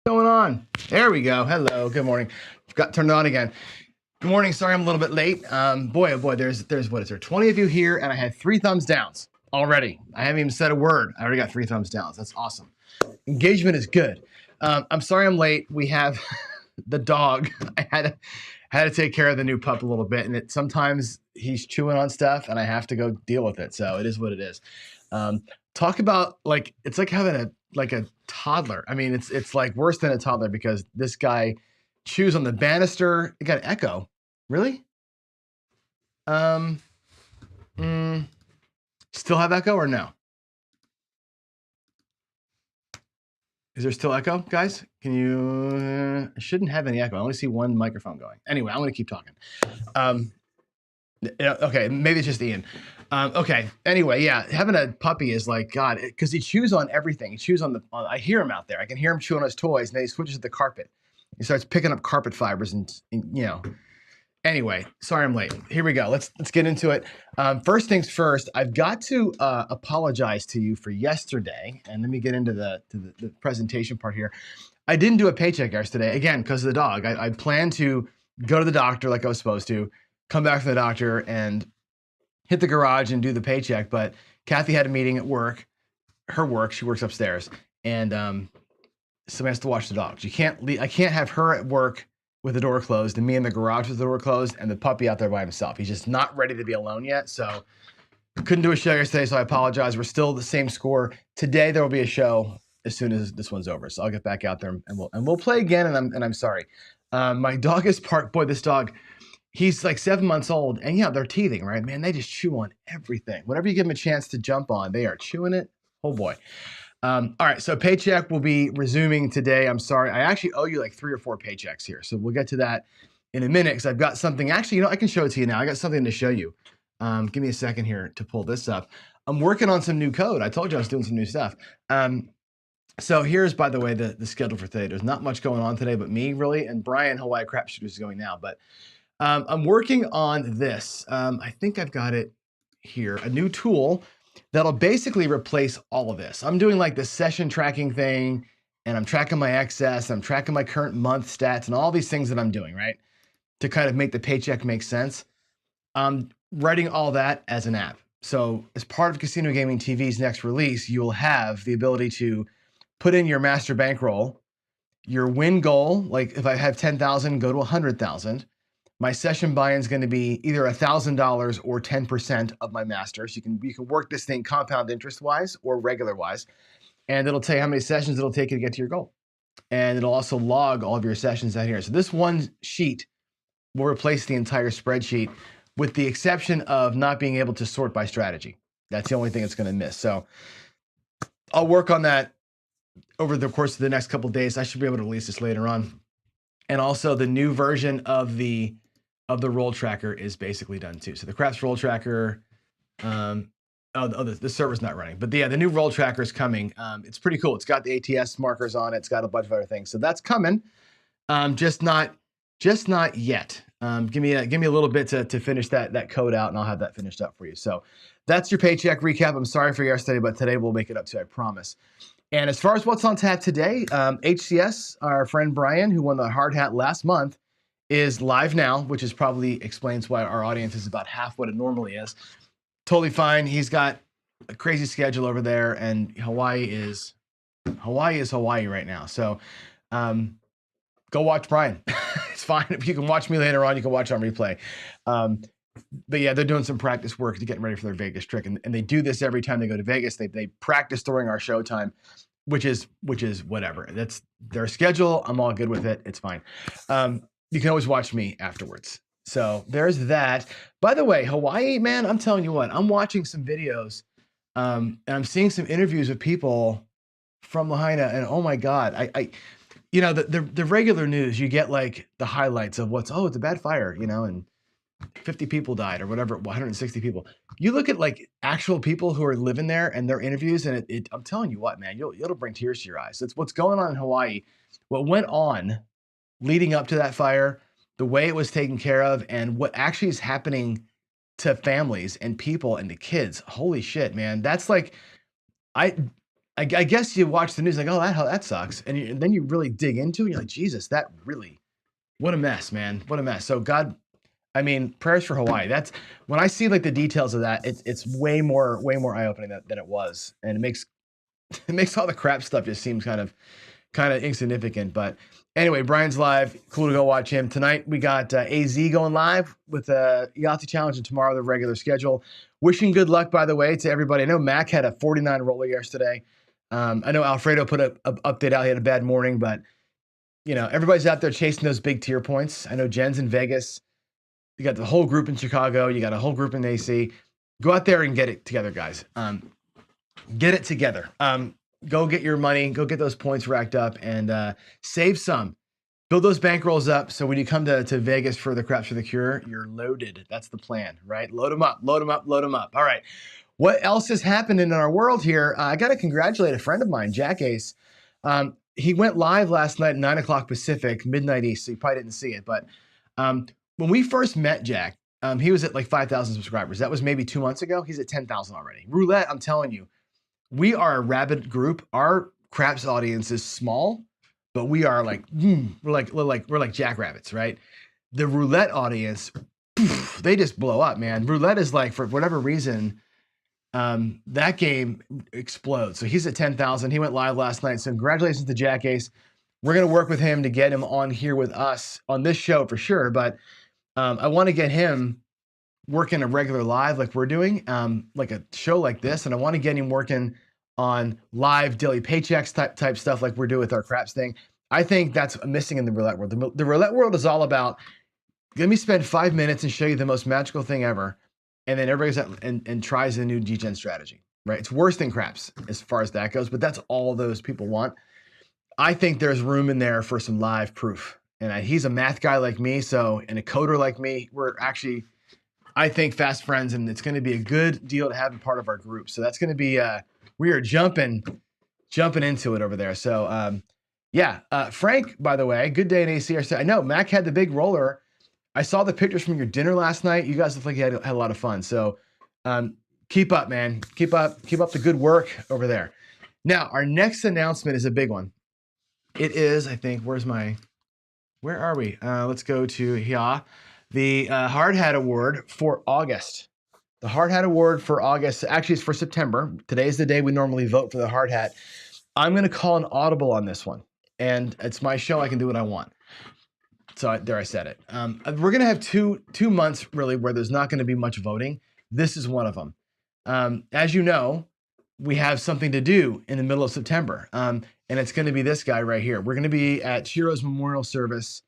Going on? There we go. Hello. Good morning. Got turned on again. Good morning. Sorry, I'm a little bit late. Boy, oh boy, there's what is there? 20 of you here, and I had 3 thumbs downs already. I haven't even said a word. I already got 3 thumbs downs. That's awesome. Engagement is good. I'm sorry I'm late. We have the dog. I had to take care of the new pup a little bit, and sometimes he's chewing on stuff, and I have to go deal with it. So it is what it is. Talk about it's like having a toddler. I mean, it's like worse than a toddler because this guy chews on the banister. It got an echo. Really? Still have echo or no? Is there still echo, guys? Can you? I shouldn't have any echo. I only see one microphone going. Anyway, I'm going to keep talking. Okay, maybe it's just Ian. Okay. Anyway, yeah, having a puppy is like God because he chews on everything. He chews on I hear him out there. I can hear him chewing on his toys, and then he switches to the carpet. He starts picking up carpet fibers, and you know. Anyway, sorry I'm late. Here we go. Let's get into it. First things first, I've got to apologize to you for yesterday, and let me get into the presentation part here. I didn't do a paycheck yesterday again because of the dog. I planned to go to the doctor like I was supposed to, come back from the doctor, and hit the garage and do the paycheck. But Kathy had a meeting at work, her work. She works upstairs, and somebody has to watch the dogs. I can't have her at work with the door closed and me in the garage with the door closed and the puppy out there by himself. He's just not ready to be alone yet. So couldn't do a show yesterday, so I apologize. We're still the same score. Today there will be a show as soon as this one's over. So I'll get back out there and we'll play again. And I'm sorry. My dog is boy, this dog, he's like 7 months old, and yeah, they're teething, right? Man, they just chew on everything. Whatever you give them a chance to jump on, they are chewing it. Oh boy. All right, so paycheck will be resuming today. I'm sorry, I actually owe you like 3 or 4 paychecks here. So we'll get to that in a minute because I've got something. Actually, I can show it to you now. I got something to show you. Give me a second here to pull this up. I'm working on some new code. I told you I was doing some new stuff. So here's, by the way, the schedule for today. There's not much going on today but me, really, and Brian, Hawaii Crap Shooters is going now. But I'm working on this. I think I've got it here, a new tool that'll basically replace all of this. I'm doing like the session tracking thing, and I'm tracking my excess, I'm tracking my current month stats, and all these things that I'm doing, right? To kind of make the paycheck make sense. I'm writing all that as an app. So as part of Casino Gaming TV's next release, you'll have the ability to put in your master bankroll, your win goal, like if I have 10,000, go to 100,000. My session buy-in is going to be either $1,000 or 10% of my master. So you can work this thing compound interest-wise or regular-wise, and it'll tell you how many sessions it'll take you to get to your goal. And it'll also log all of your sessions out here. So this one sheet will replace the entire spreadsheet with the exception of not being able to sort by strategy. That's the only thing it's going to miss. So I'll work on that over the course of the next couple of days. I should be able to release this later on. And also the new version of the roll tracker is basically done too. So the craps roll tracker, the server's not running, but the new roll tracker is coming. It's pretty cool. It's got the ATS markers on it. It's got a bunch of other things. So that's coming. Just not yet. Give me a little bit to finish that code out, and I'll have that finished up for you. So that's your paycheck recap. I'm sorry for yesterday, but today we'll make it up to you, I promise. And as far as what's on tap today, HCS, our friend Brian, who won the hard hat last month, is live now, which is probably explains why our audience is about half what it normally is. Totally fine. He's got a crazy schedule over there, and Hawaii is Hawaii right now. So go watch Brian. It's fine. If you can watch me later on, you can watch on replay. But yeah, they're doing some practice work to getting ready for their Vegas trip, and they do this every time they go to Vegas. They practice during our show time, which is whatever. That's their schedule. I'm all good with it. It's fine. You can always watch me afterwards. So there's that. By the way, Hawaii, man, I'm telling you what, I'm watching some videos, and I'm seeing some interviews with people from Lahaina, and oh my God, the regular news, you get like the highlights of it's a bad fire, and 50 people died or whatever, 160 people. You look at like actual people who are living there and their interviews, and I'm telling you what, man, it'll bring tears to your eyes. It's what's going on in Hawaii, what went on leading up to that fire, the way it was taken care of, and what actually is happening to families and people and the kids. Holy shit, man. That's like, I guess you watch the news like, oh, that sucks. And then you really dig into it. And you're like, Jesus, that really, what a mess, man. What a mess. So God, I mean, prayers for Hawaii. That's when I see like the details of that, it's way more eye-opening than it was. And it makes all the crap stuff just seems kind of insignificant. But anyway, Brian's live. Cool to go watch him. Tonight we got AZ going live with the Yahtzee Challenge, and tomorrow the regular schedule. Wishing good luck, by the way, to everybody. I know Mac had a 49 roller yesterday. I know Alfredo put a update out. He had a bad morning, but everybody's out there chasing those big tier points. I know Jen's in Vegas. You got the whole group in Chicago. You got a whole group in AC. Go out there and get it together, guys. Get it together. Go get your money. Go get those points racked up and save some. Build those bankrolls up so when you come to Vegas for the Craps for the Cure, you're loaded. That's the plan, right? Load them up, load them up, load them up. All right. What else is happening in our world here? I got to congratulate a friend of mine, Jack Ace. He went live last night at 9 o'clock Pacific, midnight East, so you probably didn't see it. But when we first met Jack, he was at like 5,000 subscribers. That was maybe 2 months ago. He's at 10,000 already. Roulette, I'm telling you, we are a rabid group. Our Craps audience is small, but we are like, we're like jackrabbits, right? The Roulette audience, they just blow up, man. Roulette is like, for whatever reason, that game explodes. So he's at 10,000. He went live last night. So congratulations to Jack Ace. We're going to work with him to get him on here with us on this show for sure. But I want to get him working a regular live like we're doing, like a show like this. And I want to get him working on live daily paychecks type stuff like we're doing with our Craps thing. I think that's missing in the roulette world. The roulette world is all about, let me spend 5 minutes and show you the most magical thing ever. And then everybody goes out and tries a new G-Gen strategy, right? It's worse than Craps as far as that goes, but that's all those people want. I think there's room in there for some live proof. And he's a math guy like me, and a coder like me. We're actually, I think, fast friends, and it's going to be a good deal to have a part of our group. So that's going to be, we are jumping into it over there. So Frank, by the way, good day in AC. I know Mac had the big roller. I saw the pictures from your dinner last night. You guys look like you had a lot of fun. So keep up, man. Keep up the good work over there. Now, our next announcement is a big one. It is, I think, where are we? Let's go to here. The Hard Hat Award for August. The Hard Hat Award for August, actually it's for September. Today's the day we normally vote for the Hard Hat. I'm going to call an audible on this one. And it's my show. I can do what I want. So there I said it. We're going to have two months really where there's not going to be much voting. This is one of them. As you know, we have something to do in the middle of September. And it's going to be this guy right here. We're going to be at Chiro's memorial service,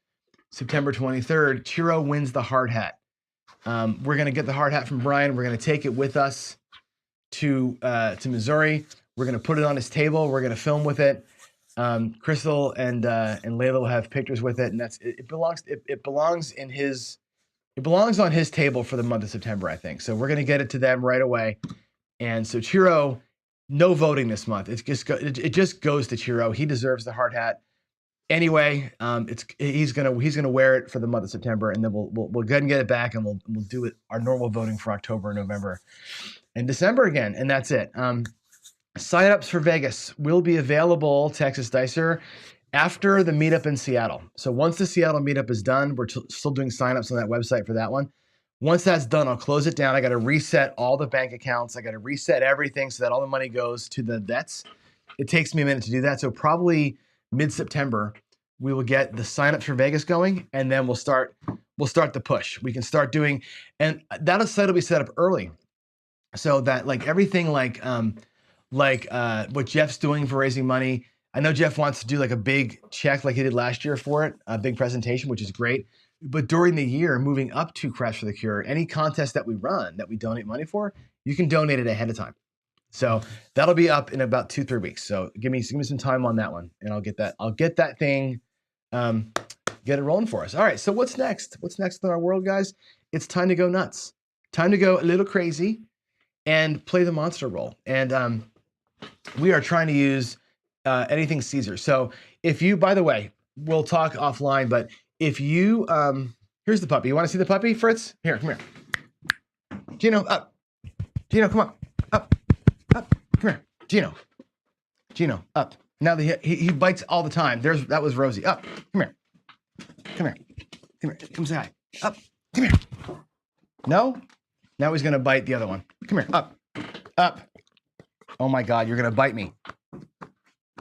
September 23rd. Chiro wins the hard hat. We're going to get the hard hat from Brian. We're going to take it with us to Missouri. We're going to put it on his table. We're going to film with it. Crystal and Layla will have pictures with it, and it belongs on his table for the month of September, I think. So we're going to get it to them right away. And so Chiro, no voting this month. It just goes to Chiro. He deserves the hard hat. Anyway, he's gonna wear it for the month of September, and then we'll go ahead and get it back, and we'll do it our normal voting for October, November, and December again, and that's it. Signups for Vegas will be available, Texas Dicer, after the meetup in Seattle. So once the Seattle meetup is done, we're still doing signups on that website for that one. Once that's done, I'll close it down. I got to reset all the bank accounts. I got to reset everything so that all the money goes to the vets. It takes me a minute to do that. So probably mid-September, we will get the signups for Vegas going, and then we'll start the push. We can start doing, and that site will be set up early, so that like everything like what Jeff's doing for raising money. I know Jeff wants to do like a big check like he did last year for it, a big presentation, which is great. But during the year, moving up to Crash for the Cure, any contest that we run that we donate money for, you can donate it ahead of time. So that'll be up in about 2-3 weeks. So give me some time on that one, and I'll get that thing, get it rolling for us. All right. So what's next? What's next in our world, guys? It's time to go nuts. Time to go a little crazy and play the monster role. And we are trying to use anything Caesar. So if you, by the way, we'll talk offline, but if you, here's the puppy. You want to see the puppy, Fritz? Here, come here. Gino, up. Gino, come on. Up. Come here. Gino. Gino, up. Now he bites all the time. That was Rosie. Up. Come here. Come here. Come here. Come say hi. Up. Come here. No? Now he's going to bite the other one. Come here. Up. Up. Oh my God, you're going to bite me.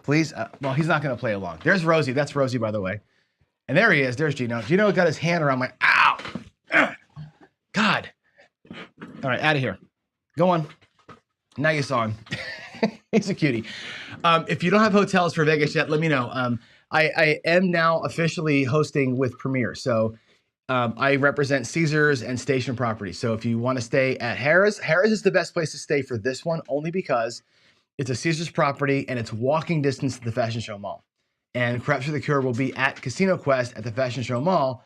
Please? Well, he's not going to play along. There's Rosie. That's Rosie, by the way. And there he is. There's Gino. Gino got his hand around my, ow. God. All right, out of here. Go on. Now you saw him. He's a cutie. If you don't have hotels for Vegas yet, let me know. I am now officially hosting with Premier. So I represent Caesars and Station Properties. So if you want to stay at Harrah's is the best place to stay for this one, only because it's a Caesars property and it's walking distance to the Fashion Show Mall. And Crafts for the Cure will be at Casino Quest at the Fashion Show Mall.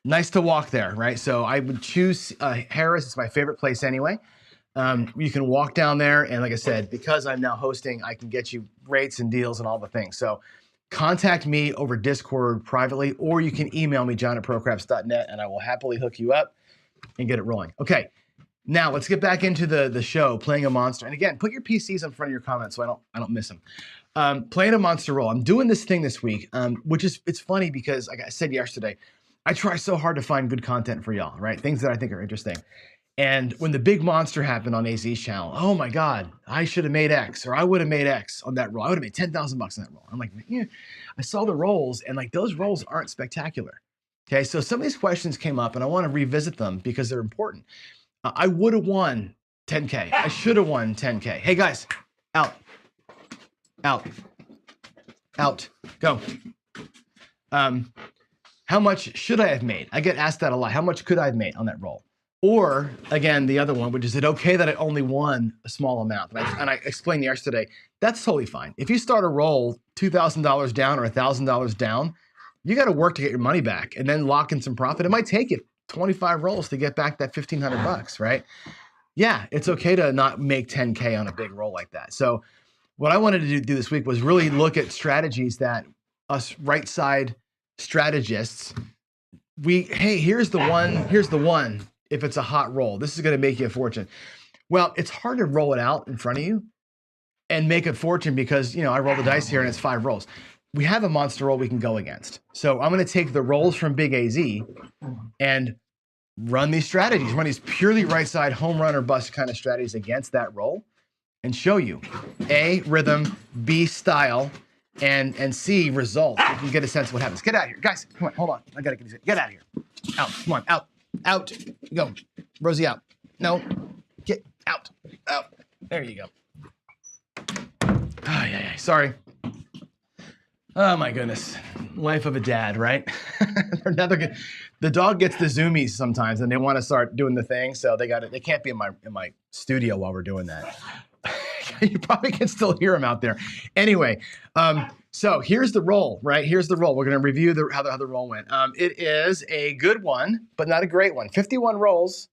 Nice to walk there, right? So I would choose Harrah's. It's my favorite place anyway. You can walk down there, and like I said, because I'm now hosting, I can get you rates and deals and all the things. So contact me over Discord privately, or you can email me, john@procrafts.net, and I will happily hook you up and get it rolling. Okay, now let's get back into the show, playing a monster. And again, put your PCs in front of your comments so I don't miss them. Playing a monster role. I'm doing this thing this week, which is, it's funny because like I said yesterday, I try so hard to find good content for y'all, right? Things that I think are interesting. And when the big monster happened on AZ's channel, oh my God, I should have made X, or I would have made X on that roll. I would have made $10,000 on that roll. I'm like, yeah, I saw the rolls, and like those rolls aren't spectacular. Okay, so some of these questions came up, and I want to revisit them because they're important. I would have won 10K. I should have won 10K. Hey guys, out, out, out, go. How much should I have made? I get asked that a lot. How much could I have made on that roll? Or again, the other one, which is it okay that I only won a small amount? And I explained yesterday, that's totally fine. If you start a roll $2,000 down or $1,000 down, you got to work to get your money back and then lock in some profit. It might take you 25 rolls to get back that $1,500, right? Yeah, it's okay to not make 10K on a big roll like that. So what I wanted to do this week was really look at strategies that us right side strategists, hey, here's the one. If it's a hot roll, this is going to make you a fortune. Well, it's hard to roll it out in front of you and make a fortune because, I roll the dice here and it's 5 rolls. We have a monster roll we can go against. So I'm going to take the rolls from Big AZ and run these strategies, run these purely right side home run or bust kind of strategies against that roll and show you A, rhythm, B, style, and C, results. You can get a sense of what happens. Get out of here. Guys, come on, hold on. I got to get out of here. Out, come on, out. Out. Go. Rosie out. No. Get out. Out. There you go. Oh, yeah. Sorry. Oh, my goodness. Life of a dad, right? The dog gets the zoomies sometimes, and they want to start doing the thing, so they can't be in my studio while we're doing that. You probably can still hear them out there. Anyway, so here's the roll, right? Here's the roll. We're going to review how the roll went. It is a good one, but not a great one. 51 rolls,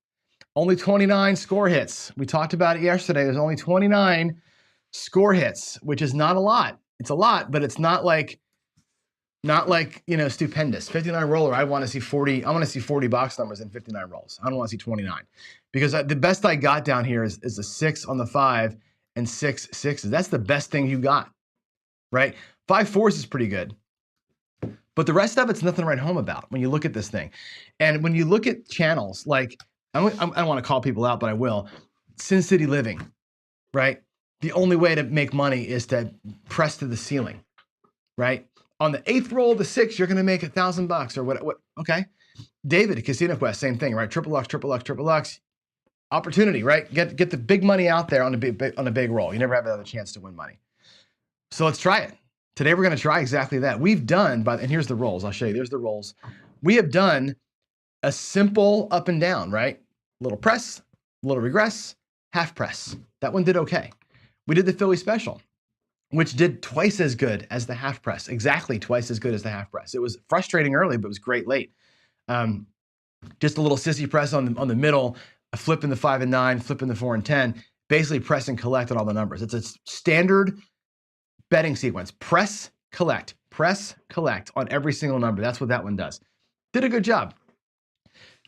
only 29 score hits. We talked about it yesterday. There's only 29 score hits, which is not a lot. It's a lot, but it's not like stupendous. 59 roller. I want to see 40. I want to see 40 box numbers in 59 rolls. I don't want to see 29 because the best I got down here is a 6 on the 5 and 6 6s. That's the best thing you got, right? 5 4s is pretty good, but the rest of it's nothing to write home about when you look at this thing. And when you look at channels like, I don't want to call people out, but I will. Sin City Living, right? The only way to make money is to press to the ceiling, right? On the 8th roll of the 6, you're going to make $1,000 or what? Okay. David, Casino Quest, same thing, right? Triple X. Opportunity, right? Get the big money out there on a big roll. You never have another chance to win money. So let's try it. Today we're going to try exactly that. We've done, and here's the rolls. I'll show you. There's the rolls. We have done a simple up and down, right? Little press, little regress, half press. That one did okay. We did the Philly special, which did twice as good as the half press, exactly twice as good as the half press. It was frustrating early, but it was great late. Just a little sissy press on the middle, a flip in the 5 and 9, flip in the 4 and 10, basically press and collect on all the numbers. It's a standard betting sequence. Press, collect on every single number. That's what that one does. Did a good job.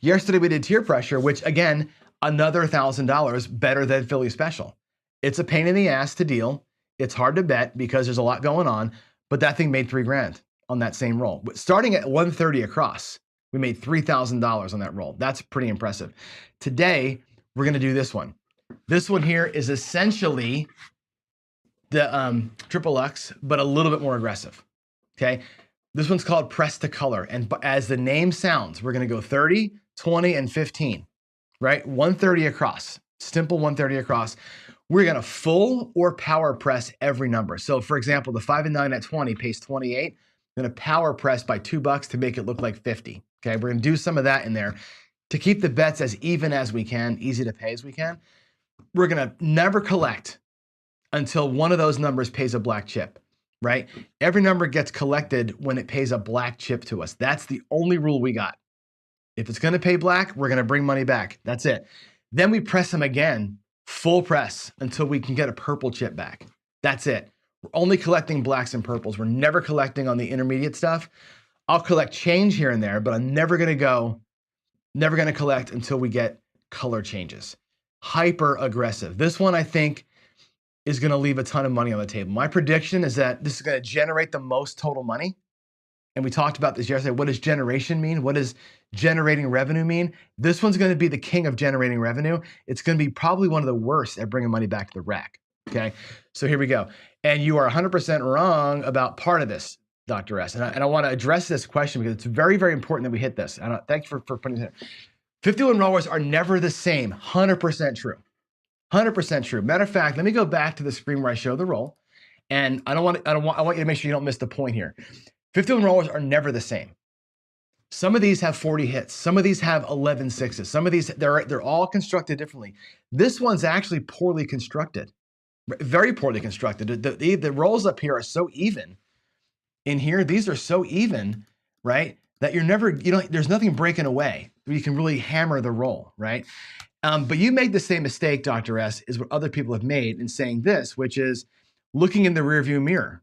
Yesterday we did tier pressure, which again, another $1,000 better than Philly special. It's a pain in the ass to deal. It's hard to bet because there's a lot going on, but that thing made $3,000 on that same roll. Starting at 130 across, we made $3,000 on that roll. That's pretty impressive. Today, we're gonna do this one. This one here is essentially the triple X, but a little bit more aggressive, okay? This one's called press to color. And as the name sounds, we're gonna go 30, 20, and 15, right? 130 across, simple 130 across. We're gonna full or power press every number. So for example, the 5 and 9 at 20 pays 28. I'm gonna power press by $2 to make it look like 50, okay? We're gonna do some of that in there to keep the bets as even as we can, easy to pay as we can. We're gonna never collect until one of those numbers pays a black chip, right? Every number gets collected when it pays a black chip to us. That's the only rule we got. If it's gonna pay black, we're gonna bring money back. That's it. Then we press them again, full press, until we can get a purple chip back. That's it. We're only collecting blacks and purples. We're never collecting on the intermediate stuff. I'll collect change here and there, but I'm never gonna collect until we get color changes. Hyper aggressive. This one, I think, is going to leave a ton of money on the table. My prediction is that this is going to generate the most total money. And we talked about this yesterday. What does generation mean? What does generating revenue mean? This one's going to be the king of generating revenue. It's going to be probably one of the worst at bringing money back to the rack. Okay, so here we go. And you are 100% wrong about part of this, Dr. S. And I want to address this question because it's very, very important that we hit this. Thank you for putting it there. 51 rollers are never the same. 100% true. 100% true. Matter of fact, let me go back to the screen where I show the roll. And I want you to make sure you don't miss the point here. 51 rollers are never the same. Some of these have 40 hits. Some of these have 11 sixes. Some of these, they're all constructed differently. This one's actually poorly constructed. Very poorly constructed. The rolls up here are so even. In here, these are so even, right? That there's nothing breaking away. You can really hammer the roll, right? But you made the same mistake, Dr. S, is what other people have made in saying this, which is looking in the rearview mirror.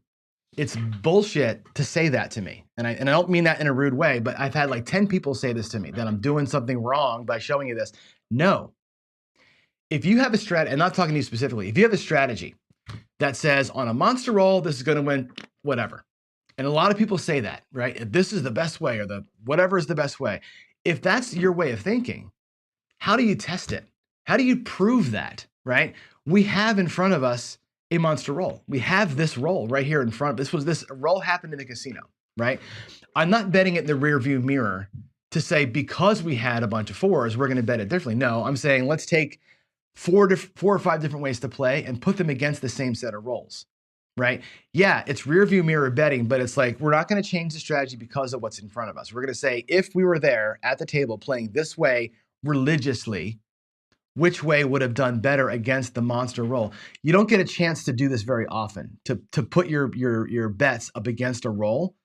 It's bullshit to say that to me. And I don't mean that in a rude way, but I've had like 10 people say this to me, that I'm doing something wrong by showing you this. No. If you have a strategy, I'm not talking to you specifically, if you have a strategy that says on a monster roll, this is going to win whatever. And a lot of people say that, right? This is the best way, or the whatever is the best way. If that's your way of thinking, how do you test it? How do you prove that, right? We have in front of us a monster roll. We have this roll right here in front of us. This roll happened in the casino, right? I'm not betting it in the rear view mirror to say because we had a bunch of fours, we're going to bet it differently. No, I'm saying let's take four or five different ways to play and put them against the same set of rolls, right? Yeah, it's rear view mirror betting, but it's like we're not going to change the strategy because of what's in front of us. We're going to say if we were there at the table playing this way religiously, which way would have done better against the monster roll? You don't get a chance to do this very often, to put your bets up against a roll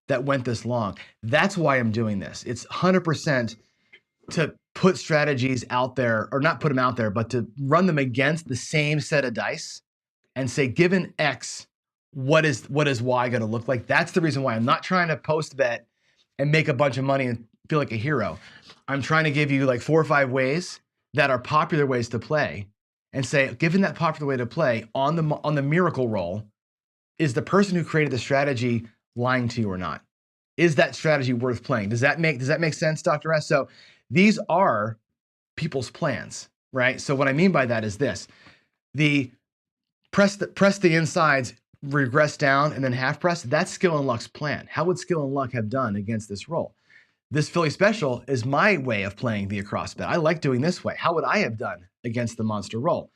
that went this long. That's why I'm doing this. It's 100% to put strategies out there, or not put them out there, but to run them against the same set of dice and say, given X, what is Y going to look like? That's the reason why I'm not trying to post bet and make a bunch of money and feel like a hero. I'm trying to give you like 4 or 5 ways that are popular ways to play and say, given that popular way to play on the miracle roll, is the person who created the strategy lying to you or not? Is that strategy worth playing? Does that make sense, Dr. S? So these are people's plans, right? So what I mean by that is this: the press the insides, regress down, and then half press. That's Skill and Luck's plan. How would Skill and Luck have done against this roll? This Philly special is my way of playing the across bet. I like doing this way. How would I have done against the monster roll?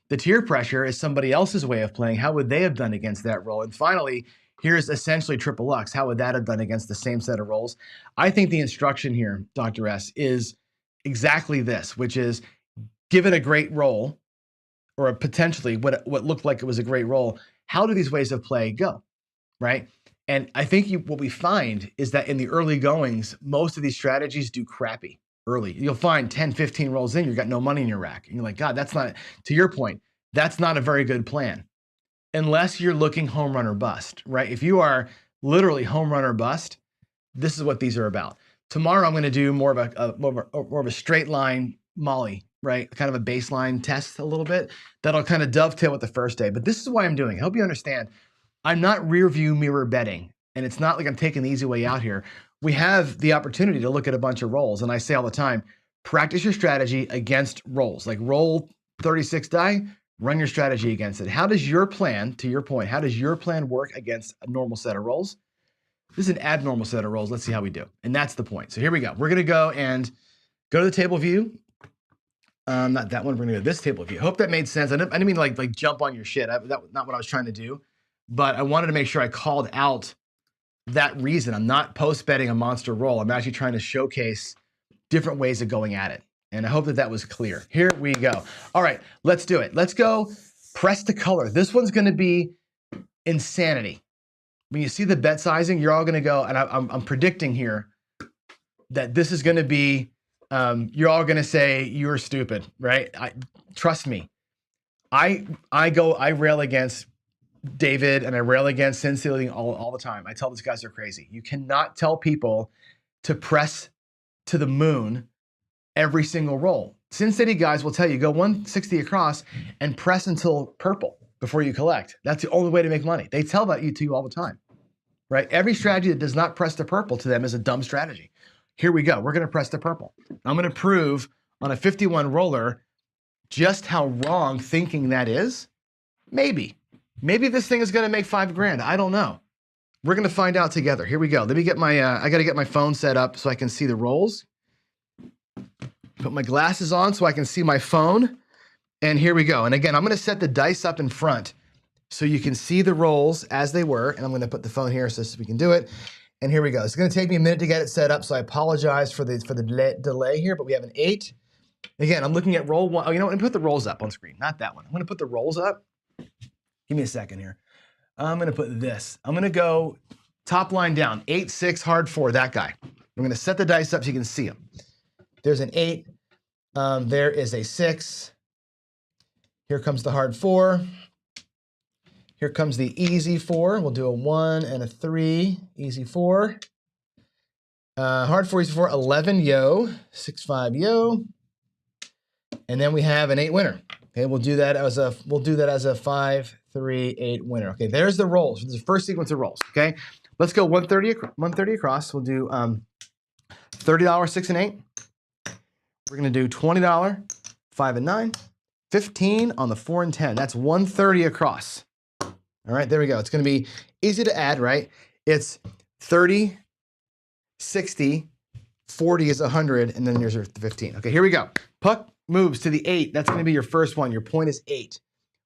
The tier pressure is somebody else's way of playing. How would they have done against that roll? And finally, here's essentially triple Lux. How would that have done against the same set of rolls? I think the instruction here, Dr. S, is exactly this, which is given a great roll, or potentially what looked like it was a great roll, how do these ways of play go, right? And I think what we find is that in the early goings, most of these strategies do crappy early. You'll find 10, 15 rolls in, you've got no money in your rack. And you're like, God, that's not, to your point, that's not a very good plan. Unless you're looking home run or bust, right? If you are literally home run or bust, this is what these are about. Tomorrow, I'm going to do more of a straight line Molly right? Kind of a baseline test a little bit. That'll kind of dovetail with the first day. But this is why I'm doing it. I hope you understand. I'm not rear view mirror betting. And it's not like I'm taking the easy way out here. We have the opportunity to look at a bunch of rolls. And I say all the time, practice your strategy against rolls. Like roll 36 die, run your strategy against it. How does your plan, to your point, how does your plan work against a normal set of rolls? This is an abnormal set of rolls. Let's see how we do. And that's the point. So here we go. We're going to go and go to the table view. Not that one. We're going to go to this table view. Hope that made sense. I didn't mean like jump on your shit. That was not what I was trying to do. But I wanted to make sure I called out that reason. I'm not post betting a monster roll. I'm actually trying to showcase different ways of going at it. And I hope that was clear. Here we go. All right, let's do it. Let's go press the color. This one's going to be insanity. When you see the bet sizing, you're all going to go, and I'm predicting here that this is going to be, you're all going to say you're stupid, right? Trust me. I rail against David and I rail against Sin City all the time. I tell these guys they're crazy. You cannot tell people to press to the moon every single roll. Sin City guys will tell you go 160 across and press until purple before you collect. That's the only way to make money. They tell that to you all the time, right? Every strategy that does not press to purple to them is a dumb strategy. Here we go. We're going to press to purple. I'm going to prove on a 51 roller just how wrong thinking that is. Maybe this thing is going to make $5 grand. I don't know. We're going to find out together. Here we go. Let me get my, I got to get my phone set up so I can see the rolls. Put my glasses on so I can see my phone. And here we go. And again, I'm going to set the dice up in front so you can see the rolls as they were. And I'm going to put the phone here so we can do it. And here we go. It's going to take me a minute to get it set up. So I apologize for the delay here, but we have an 8. Again, I'm looking at roll 1. Oh, you know what? I'm going to put the rolls up on screen. Not that one. I'm going to put the rolls up. Give me a second here. I'm going to put this. I'm going to go top line down. 8, 6, hard 4, that guy. I'm going to set the dice up so you can see them. There's an 8. There is a 6. Here comes the hard 4. Here comes the easy 4. We'll do a 1 and a 3. Easy 4. Hard 4, easy 4. 11, yo. 6, 5, yo. And then we have an 8 winner. Okay, we'll do that as a 5, 3, 8 winner. Okay, there's the rolls. This is the first sequence of rolls. Okay, let's go 130 across. We'll do $30, 6 and 8. We're gonna do $20, 5 and 9, 15 on the 4 and 10. That's 130 across. All right, there we go. It's gonna be easy to add, right? It's 30, 60, 40 is 100, and then there's your 15. Okay, here we go. Puck moves to the 8. That's gonna be your first one. Your point is 8.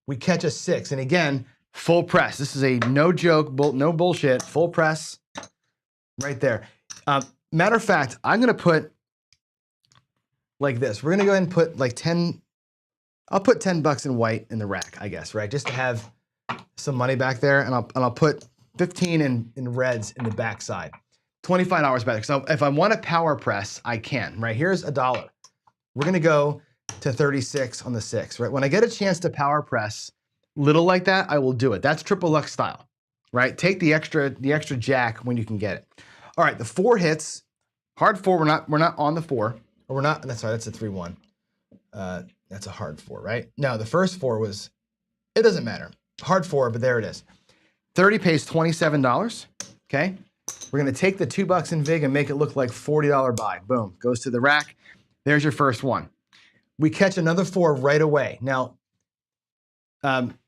We catch a 6, and again, full press. This is a no joke, no bullshit, full press right there. Matter of fact, I'm gonna put like this. We're gonna go ahead and put like 10, I'll put $10 in white in the rack, I guess, right? Just to have some money back there, and I'll put 15 in reds in the back side. $25 back. So if I want to power press, I can, right? Here's $1. We're gonna go to 36 on the 6, right? When I get a chance to power press little like that, I will do it. That's triple luck style, right? Take the extra jack when you can get it. All right, the 4 hits, hard 4. We're not on the 4, or we're not. That's sorry, that's a 3-1. That's a hard 4, right? No, the first 4 was. It doesn't matter. Hard 4, but there it is. 30 pays $27. Okay, we're gonna take the $2 in vig and make it look like $40 buy. Boom, goes to the rack. There's your first one. We catch another 4 right away. Now,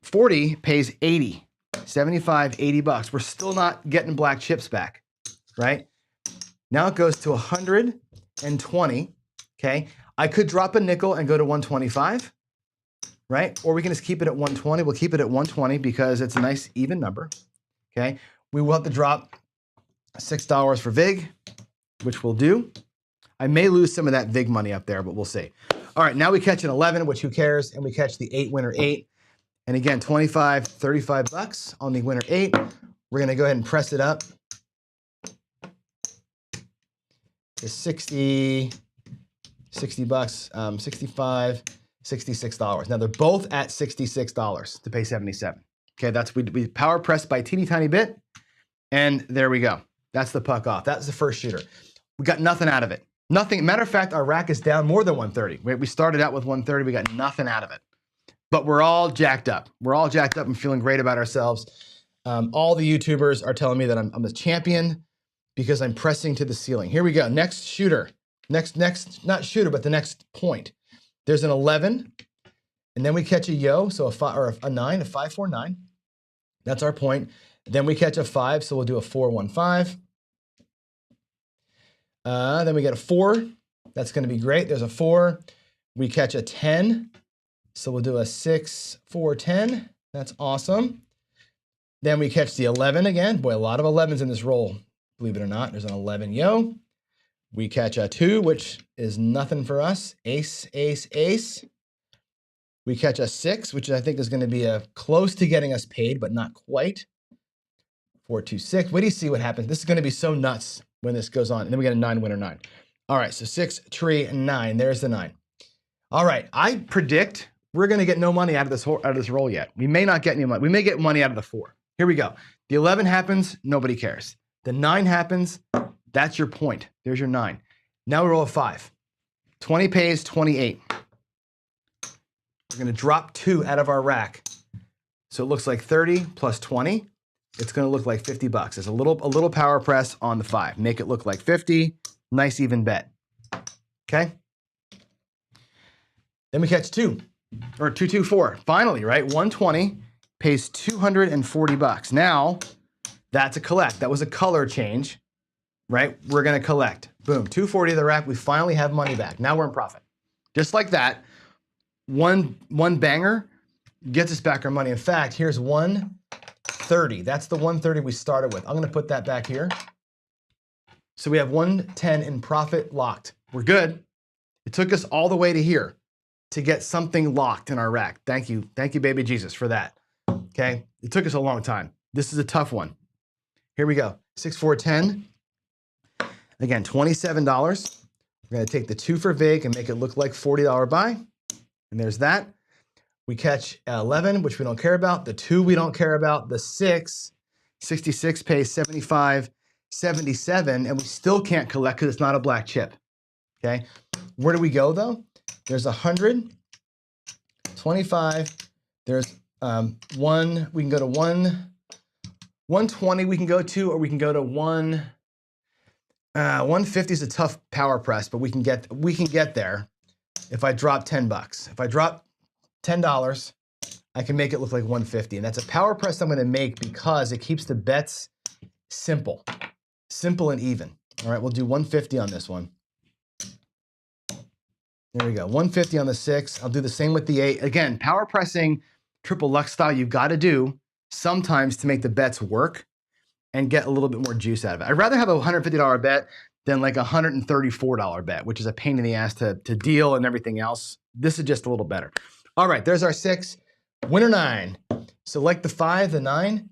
40 pays 80, 75, $80. We're still not getting black chips back, right? Now it goes to 120, okay? I could drop a nickel and go to 125, right? Or we can just keep it at 120. We'll keep it at 120 because it's a nice even number, okay? We will have to drop $6 for vig, which we'll do. I may lose some of that vig money up there, but we'll see. All right, now we catch an 11, which who cares? And we catch the 8 winner 8. And again, 25, $35 on the winner 8. We're gonna go ahead and press it up to 60 bucks, 65, $66. Now they're both at $66 to pay 77. Okay, that's we power pressed by a teeny tiny bit, and there we go. That's the puck off. That's the first shooter. We got nothing out of it. Nothing. Matter of fact, our rack is down more than 130. We started out with 130. We got nothing out of it. But we're all jacked up. We're all jacked up and feeling great about ourselves. All the YouTubers are telling me that I'm the champion because I'm pressing to the ceiling. Here we go. Next shooter. Next, not shooter, but the next point. There's an 11, and then we catch a yo, so a 9, a 5, 4, 9. That's our point. Then we catch a 5, so we'll do a 4, 1, 5. Then we get a 4. That's going to be great. There's a 4. We catch a 10. So we'll do a 6, 4, 10. That's awesome. Then we catch the 11 again. Boy, a lot of 11s in this roll, believe it or not. There's an 11 yo. We catch a 2, which is nothing for us. Ace, ace, ace. We catch a 6, which I think is going to be close to getting us paid, but not quite. 4, 2, 6. Wait till you see what happens. This is going to be so nuts when this goes on. And then we get a 9, winner 9. All right, so 6, tree, 9. There's the 9. All right, I predict we're going to get no money out of this roll yet. We may not get any money. We may get money out of the 4. Here we go. The 11 happens. Nobody cares. The 9 happens. That's your point. There's your 9. Now we roll a 5. 20 pays 28. We're going to drop 2 out of our rack. So it looks like 30 plus 20. It's going to look like 50 bucks. It's a little power press on the 5. Make it look like 50. Nice even bet. Okay. Then we catch 2 or 2, 2, 4. Finally, right? 120 pays 240 bucks. Now that's a collect. That was a color change, right? We're going to collect. Boom. 240 of the rack. We finally have money back. Now we're in profit. Just like that. One banger gets us back our money. In fact, here's 130. That's the 130 we started with. I'm going to put that back here. So we have 110 in profit locked. We're good. It took us all the way to here to get something locked in our rack. Thank you, baby Jesus, for that. Okay, it took us a long time. This is a tough one. Here we go. 6, 4, 10. Again, $27. We're going to take the 2 for vig and make it look like $40 buy. And there's that. We catch 11, which we don't care about. The 2 we don't care about. The 6, 66 pays 75, 77, and we still can't collect because it's not a black chip. Okay, where do we go though? There's 100, 25. There's 1. We can go to 120. We can go to, or we can go to 150 is a tough power press, but we can get there. If I drop 10 bucks, if I drop $10, I can make it look like 150. And that's a power press I'm going to make because it keeps the bets simple and even. All right, we'll do 150 on this one. There we go, 150 on the 6. I'll do the same with the 8. Again, power pressing, triple luck style, you've got to do sometimes to make the bets work and get a little bit more juice out of it. I'd rather have a $150 bet than like a $134 bet, which is a pain in the ass to deal and everything else. This is just a little better. All right, there's our 6. Winner 9. Select the 5, the 9,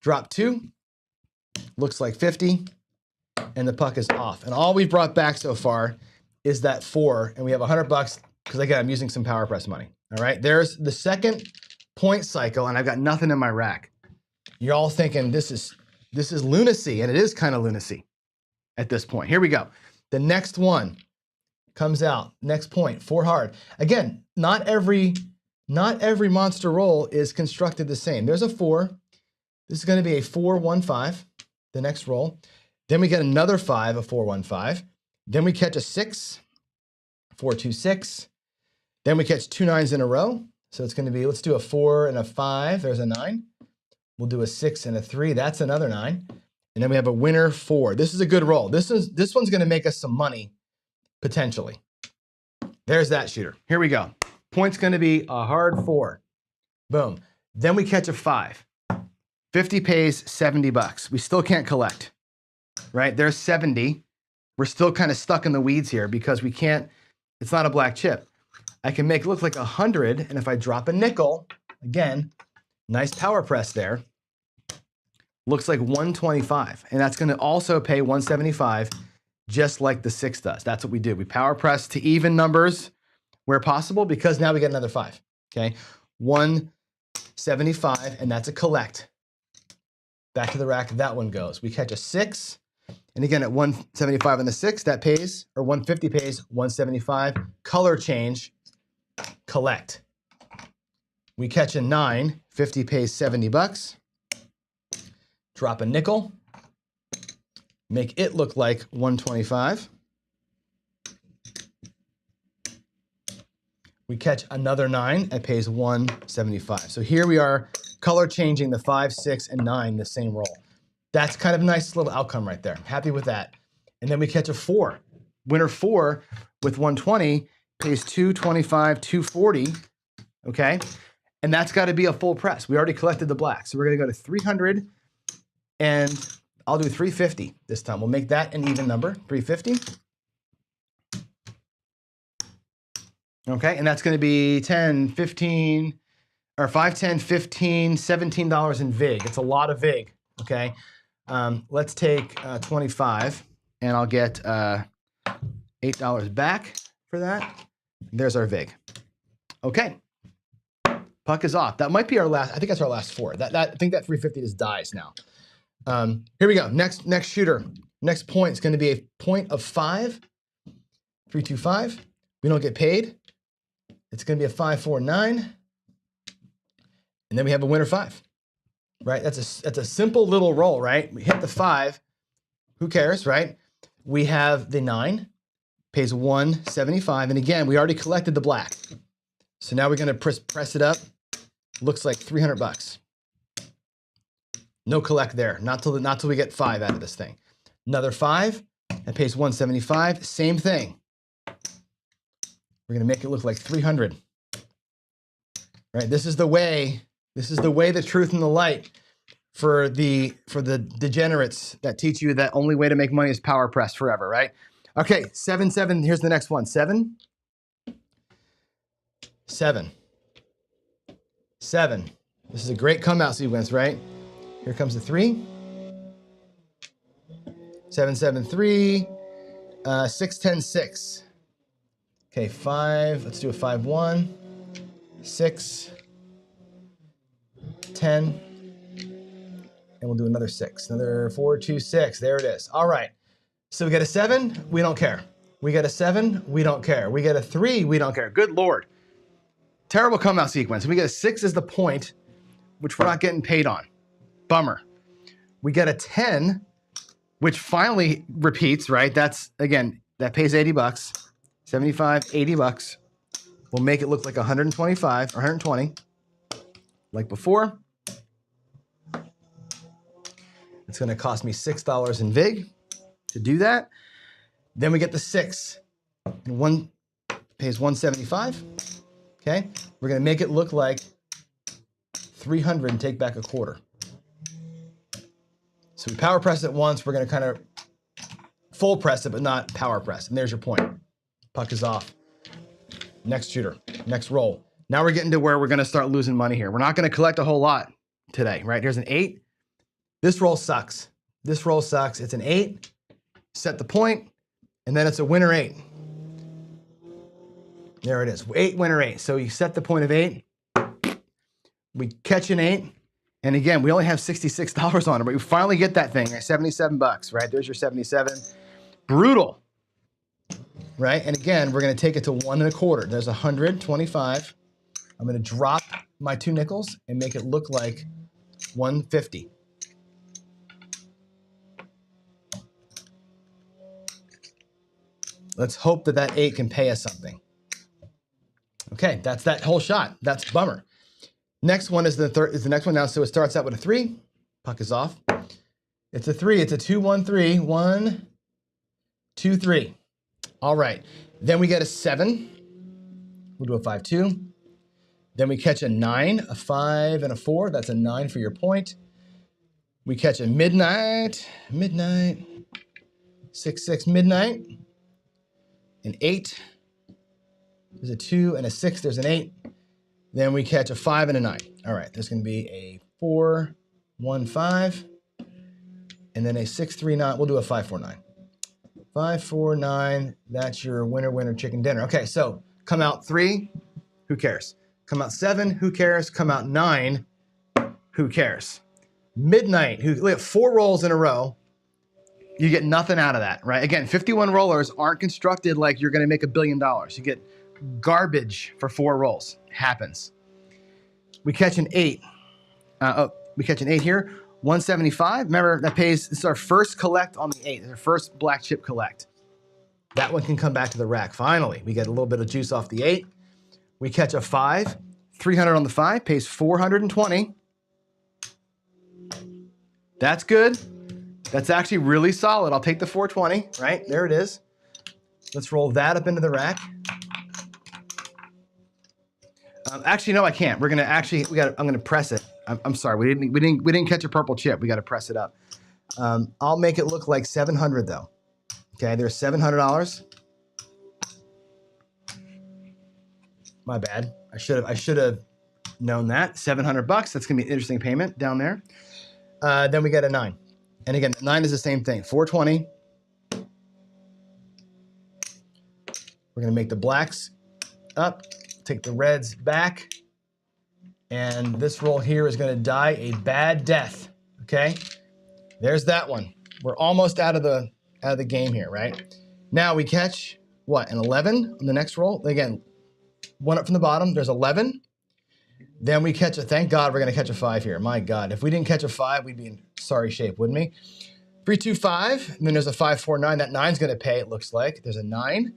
drop 2. Looks like 50, and the puck is off. And all we've brought back so far is that 4, and we have 100 bucks because again, I'm using some power press money. All right, there's the second point cycle, and I've got nothing in my rack. You're all thinking this is lunacy, and it is kind of lunacy at this point. Here we go. The next one comes out. Next point, 4 hard. Again, not every monster roll is constructed the same. There's a 4. This is going to be a 4, 1, 5. The next roll. Then we get another 5, a 4, 1, 5. Then we catch a 6, 4, 2, 6. Then we catch 2 9s in a row. So it's going to be, let's do a 4 and a 5. There's a 9. We'll do a 6 and a 3. That's another 9. And then we have a winner 4. This is a good roll. This one's going to make us some money, potentially. There's that shooter. Here we go. Point's going to be a hard 4. Boom. Then we catch a 5. 50 pays 70 bucks. We still can't collect, right? There's 70. We're still kind of stuck in the weeds here because we can't, it's not a black chip. I can make it look like 100, and if I drop a nickel, again, nice power press there, looks like 125, and that's going to also pay 175, just like the 6 does. That's what we do. We power press to even numbers where possible because now we get another 5, okay? 175, and that's a collect. Back to the rack, that one goes. We catch a 6, And again, at 175 on the 6, that pays, or 150 pays 175. Color change, collect. We catch a 9, 50 pays 70 bucks. Drop a nickel. Make it look like 125. We catch another 9, it pays 175. So here we are color changing the 5, 6, and 9 the same roll. That's kind of a nice little outcome right there. Happy with that. And then we catch a 4. Winner 4 with 120 pays 225, 240, okay? And that's got to be a full press. We already collected the black. So we're going to go to 300, and I'll do 350 this time. We'll make that an even number, 350. Okay, and that's going to be 10, 15, or 5, 10, 15, $17 in VIG. It's a lot of VIG, okay? Let's take 25, and I'll get $8 back for that. There's our VIG. Okay, puck is off. That might be our last, I think that's our last 4. I think that 350 just dies now. Here we go, next shooter. Next point is going to be a point of 5, 325. We don't get paid. It's going to be a 549, and then we have a winner 5, right? That's a simple little roll, right? We hit the 5, who cares, right? We have the 9, pays 175, and again, we already collected the black. So now we're going to press it up. Looks like 300 bucks. No collect there, not till we get 5 out of this thing. Another 5, that pays 175, same thing. We're going to make it look like 300. Right? This is the way, the truth, and the light for the degenerates that teach you that only way to make money is power press forever, right? Okay, 7, 7, here's the next one. 7, 7, 7. This is a great come out sequence, right? Here comes the 3. 7, 7, 3, 6, 10, 6. Okay, 5, let's do a 5, 1, 6, 10, and we'll do another 6. Another 4, 2, 6, there it is. All right, so we get a 7, we don't care. We get a 7, we don't care. We get a 3, we don't care. Good Lord. Terrible come out sequence. We get a 6 as the point, which we're not getting paid on. Bummer. We get a 10, which finally repeats, right? That's, again, that pays 80 bucks. 75, 80 bucks. We'll make it look like 125 or 120, like before. It's going to cost me $6 in VIG to do that. Then we get the 6, and 1 pays 175. Okay, we're going to make it look like 300 and take back a quarter. So we power press it once. We're going to kind of full press it, but not power press. And there's your point. Puck is off. Next shooter, next roll. Now we're getting to where we're going to start losing money here. We're not going to collect a whole lot today, right? Here's an 8. This roll sucks. This roll sucks. It's an 8. Set the point, and then it's a winner 8. There it is. 8, winner 8. So you set the point of 8. We catch an 8. And again, we only have $66 on it, but we finally get that thing, right? 77 bucks, right? There's your 77. Brutal. Right? And again, we're going to take it to 1 1/4. There's 125. I'm going to drop my 2 nickels and make it look like 150. Let's hope that that 8 can pay us something. Okay, that's that whole shot. That's bummer. Next one is the next one now. So it starts out with a 3. Puck is off. It's a 3. It's a 2, 1, 3. 1, 2, 3. All right. Then we get a 7. We'll do a 5, 2. Then we catch a 9, a 5, and a 4. That's a 9 for your point. We catch a midnight, 6, 6, midnight, an 8. There's a 2 and a 6. There's an 8. Then we catch a 5 and a 9. All right. There's going to be a 4, 1, 5, and then a 6, 3, 9. We'll do a 5, 4, 9. 5, 4, 9. That's your winner chicken dinner. Okay, so come out 3. Who cares? Come out 7. Who cares? Come out 9. Who cares? Midnight. Look at 4 rolls in a row. You get nothing out of that, right? Again, 51 rollers aren't constructed like you're going to make $1 billion. You get garbage for 4 rolls. Happens. We catch an 8. We catch an 8 here. 175. Remember, that pays, this is our first collect on the 8. This is our first black chip collect. That one can come back to the rack. Finally, we get a little bit of juice off the 8. We catch a 5. 300 on the 5, pays 420. That's good. That's actually really solid. I'll take the 420, right? There it is. Let's roll that up into the rack. Actually, no, I can't. We're gonna actually, I'm gonna press it. I'm sorry, we didn't catch a purple chip. We got to press it up. I'll make it look like 700 though. Okay, there's $700. My bad. I should have known that. $700. That's gonna be an interesting payment down there. Then we get a 9. And again, 9 is the same thing. 420. We're gonna make the blacks up, take the reds back, and this roll here is gonna die a bad death. Okay? There's that one. We're almost out of the game here, right? Now we catch what? An 11 on the next roll. Again, one up from the bottom. There's 11. Then we catch a, thank God we're gonna catch a 5 here. My God, if we didn't catch a 5, we'd be in sorry shape, wouldn't we? 325, and then there's a 549. That 9's gonna pay, it looks like. There's a 9.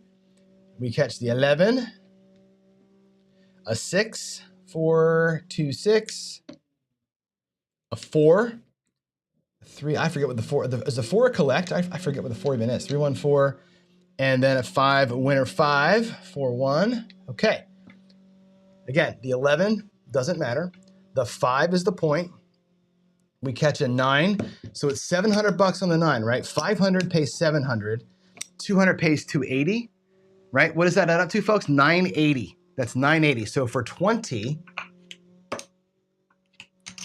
We catch the 11, a 6, 426, a 4, a 3. I forget what the 4 is. The 4 a collect? I forget what the 4 even is. 314, and then a 5, a winner 5, 41. Okay. Again, the 11 doesn't matter. The 5 is the point. We catch a 9, so it's $700 on the 9, right? 500 pays 700, 200 pays 280, right? What does that add up to, folks? 980. That's 980. So for 20,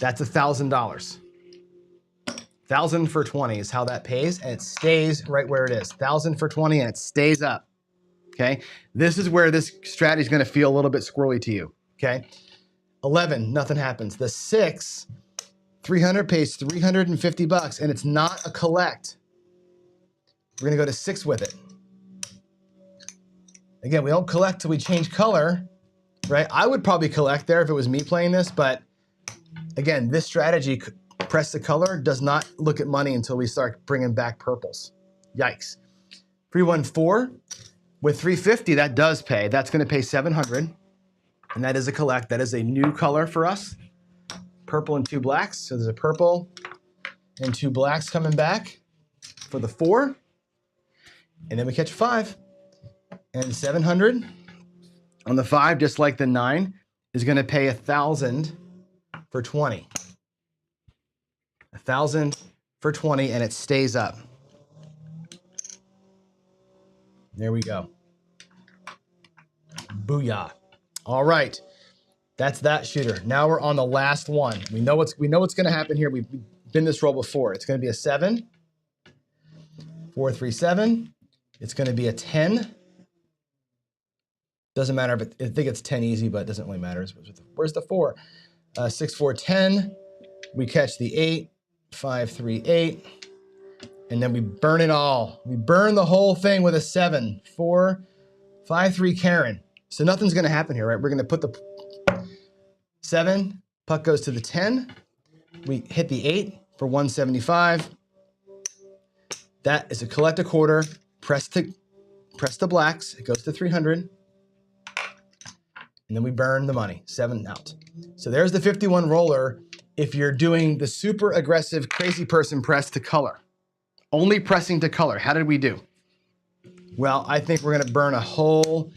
that's $1,000. 1,000 for 20 is how that pays, and it stays right where it is. 1,000 for 20, and it stays up. Okay, this is where this strategy is going to feel a little bit squirrely to you. Okay, 11, nothing happens. The 6, 300 pays $350, and it's not a collect. We're going to go to 6 with it. Again, we don't collect till we change color, right? I would probably collect there if it was me playing this, but again, this strategy, press the color, does not look at money until we start bringing back purples. Yikes. 314. With 350, that does pay. That's going to pay 700, and that is a collect. That is a new color for us. Purple and 2 blacks. So there's a purple and 2 blacks coming back for the 4, and then we catch a 5. And 700 on the 5, just like the 9, is going to pay 1,000 for 20. 1,000 for 20, and it stays up. There we go. Booyah. All right. That's that shooter. Now we're on the last one. We know what's going to happen here. We've been this roll before. It's going to be a 7. 4, 3, 7. It's going to be a 10. Doesn't matter if I think it's 10 easy, but it doesn't really matter. Where's the 4? 6, 4, 10. We catch the 8. 5, 3, 8. And then we burn it all. We burn the whole thing with a 7. 4, 5, 3, Karen. So nothing's going to happen here, right? We're going to put the 7. Puck goes to the 10. We hit the 8 for 175. That is a collect a quarter. Press the blacks. It goes to 300. And then we burn the money. 7 out. So there's the 51 roller if you're doing the super aggressive crazy person press to color. Only pressing to color. How did we do? Well, I think we're going to burn a whole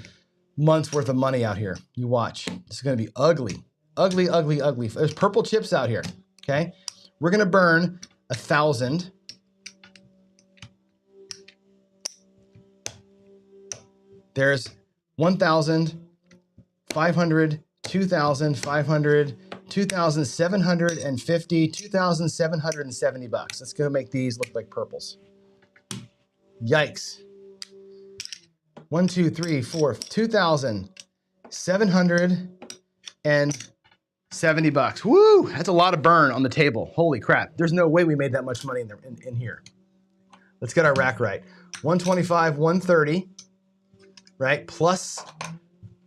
month's worth of money out here. You watch. This is going to be ugly. Ugly, ugly, ugly. There's purple chips out here. Okay? We're going to burn 1,000. There's 1,500, 2,500, 2,750, $2,770. Let's go make these look like purples. Yikes. 1, 2, 3, 4, $2,770. Woo! That's a lot of burn on the table. Holy crap. There's no way we made that much money in here. Let's get our rack right. 125, 130, right? Plus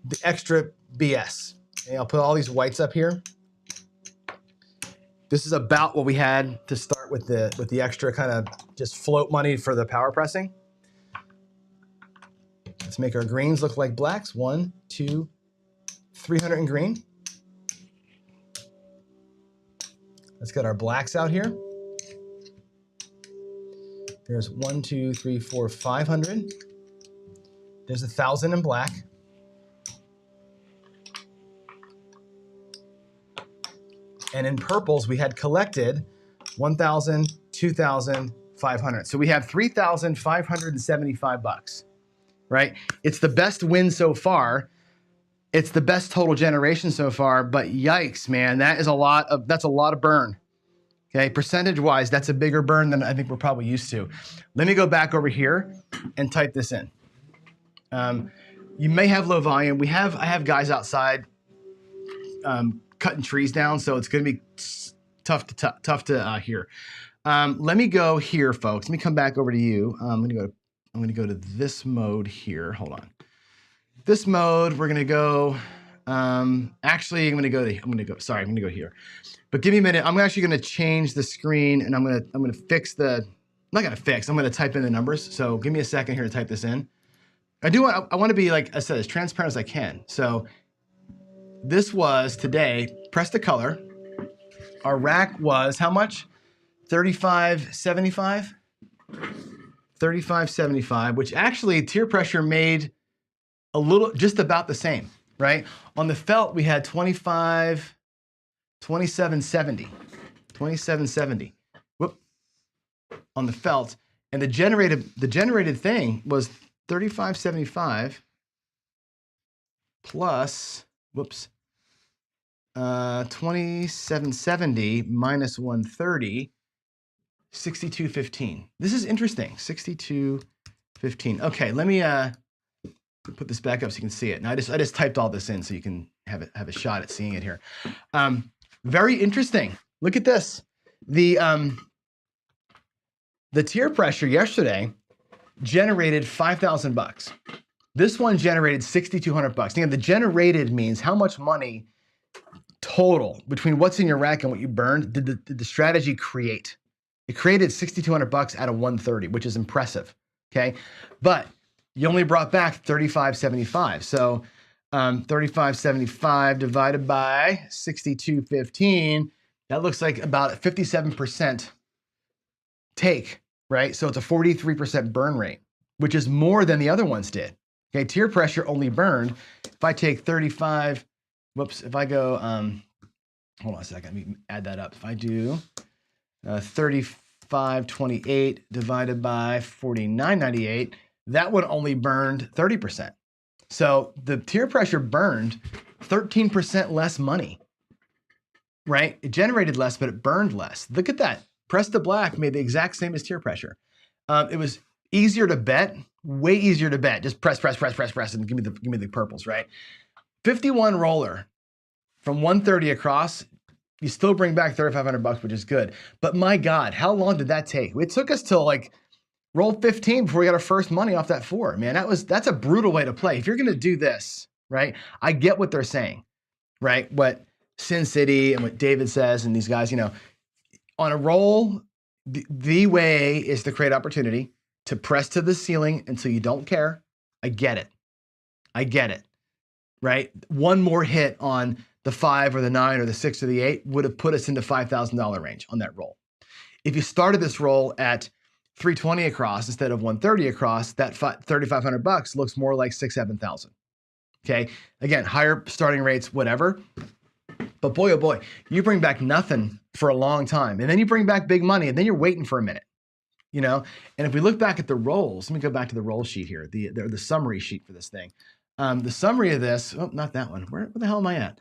the extra BS. Okay, I'll put all these whites up here. This is about what we had to start with the extra kind of just float money for the power pressing. Let's make our greens look like blacks. 1, 2, 300 in green. Let's get our blacks out here. There's 1, 2, 3, 4, 500. There's 1,000 in black. And in purples, we had collected 1,000, 2,000, 500. So we have 3,575 bucks, right? It's the best win so far. It's the best total generation so far, but yikes, man, that's a lot of burn. Okay, percentage-wise, that's a bigger burn than I think we're probably used to. Let me go back over here and type this in. You may have low volume. I have guys outside cutting trees down, so it's going to be tough to hear. Let me go here, folks. Let me come back over to you. I'm going to go to this mode here. Hold on. This mode, we're going to go. Actually, I'm going to go here. But give me a minute. I'm actually going to change the screen, and I'm going to fix the. I'm not going to fix. I'm going to type in the numbers. So give me a second here to type this in. I want to be, like I said, as transparent as I can. So this was today, press the color. Our rack was how much? 35.75? 35.75, which actually tier pressure made a little, just about the same, right? On the felt, we had 27.70. 27.70. Whoop. On the felt. And the generated thing was 35.75 plus, whoops, 2770 minus 130, 6215. This is interesting. 6215. Okay, let me put this back up so you can see it. Now I just typed all this in so you can have a shot at seeing it here. Very interesting. Look at this. The tier pressure yesterday generated 5,000 bucks. This one generated 6,200 bucks. Again, the generated means how much money total between what's in your rack and what you burned did the strategy create. It created 6,200 bucks out of 130, which is impressive. Okay, but you only brought back 35.75. So 35.75 divided by 62.15, that looks like about a 57% take, right? So it's a 43% burn rate, which is more than the other ones did. Okay, tier pressure only burned. If I take 35, whoops, if I go, hold on a second, let me add that up. If I do 35.28 divided by 49.98, that one only burned 30%. So the tier pressure burned 13% less money, right? It generated less, but it burned less. Look at that. Press to black made the exact same as tier pressure. It was easier to bet, way easier to bet. Just press, and give me the purples, right? 51 roller from 130 across, you still bring back 3,500 bucks, which is good. But my God, how long did that take? It took us till like roll 15 before we got our first money off that 4. Man, that's a brutal way to play. If you're gonna do this, right? I get what they're saying, right? What Sin City and what David says and these guys, you know, on a roll, the way is to create opportunity, to press to the ceiling until you don't care. I get it, right? One more hit on the 5 or the 9 or the 6 or the 8 would have put us into $5,000 range on that roll. If you started this roll at 320 across instead of 130 across, that 3,500 bucks looks more like 6,000-7,000. Okay, again, higher starting rates, whatever. But boy, oh boy, you bring back nothing for a long time, and then you bring back big money, and then you're waiting for a minute, you know. And if we look back at the rolls, let me go back to the roll sheet here, the summary sheet for this thing. The summary of this, oh, not that one. Where the hell am I at?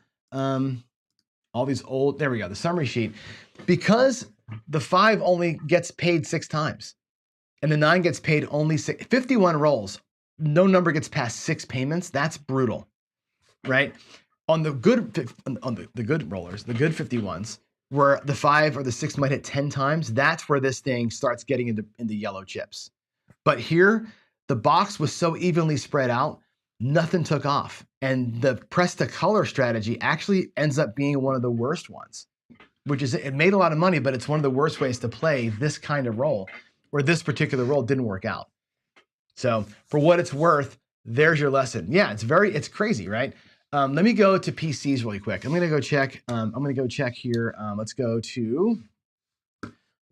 All these old, there we go, the summary sheet. Because the 5 only gets paid 6 times, and the 9 gets paid only 51 rolls, no number gets past 6 payments. That's brutal, right? On the good rollers, the good 51s, where the 5 or the 6 might hit 10 times, that's where this thing starts getting into yellow chips. But here, the box was so evenly spread out, nothing took off. And the press to color strategy actually ends up being one of the worst ones, which is it made a lot of money, but it's one of the worst ways to play this kind of role, where this particular role didn't work out. So for what it's worth, there's your lesson. Yeah, it's crazy, right? Let me go to PCs really quick. I'm gonna go check. Here. Let's go to.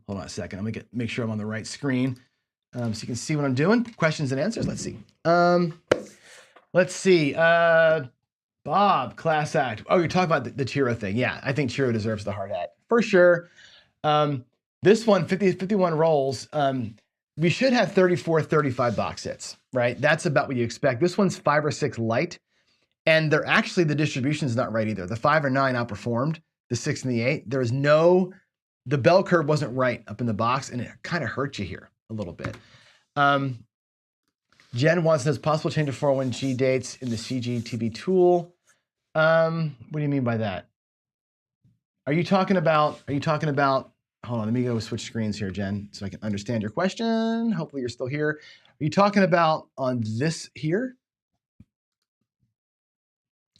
Hold on a second. I'm gonna make sure I'm on the right screen, so you can see what I'm doing. Questions and answers. Let's see. Bob, class act. Oh, you're talking about the Chiro thing. Yeah, I think Chiro deserves the hard hat for sure. This one, 51 rolls. We should have 34, 35 box hits, right? That's about what you expect. This one's 5 or 6 light. And they're actually, the distribution is not right either. The 5 or 9 outperformed the 6 and the 8. The bell curve wasn't right up in the box, and it kind of hurt you here a little bit. Jen wants, does possible change of 401g dates in the CGTV tool? What do you mean by that? Are you talking about, hold on, let me go switch screens here, Jen, so I can understand your question. Hopefully you're still here. Are you talking about on this here?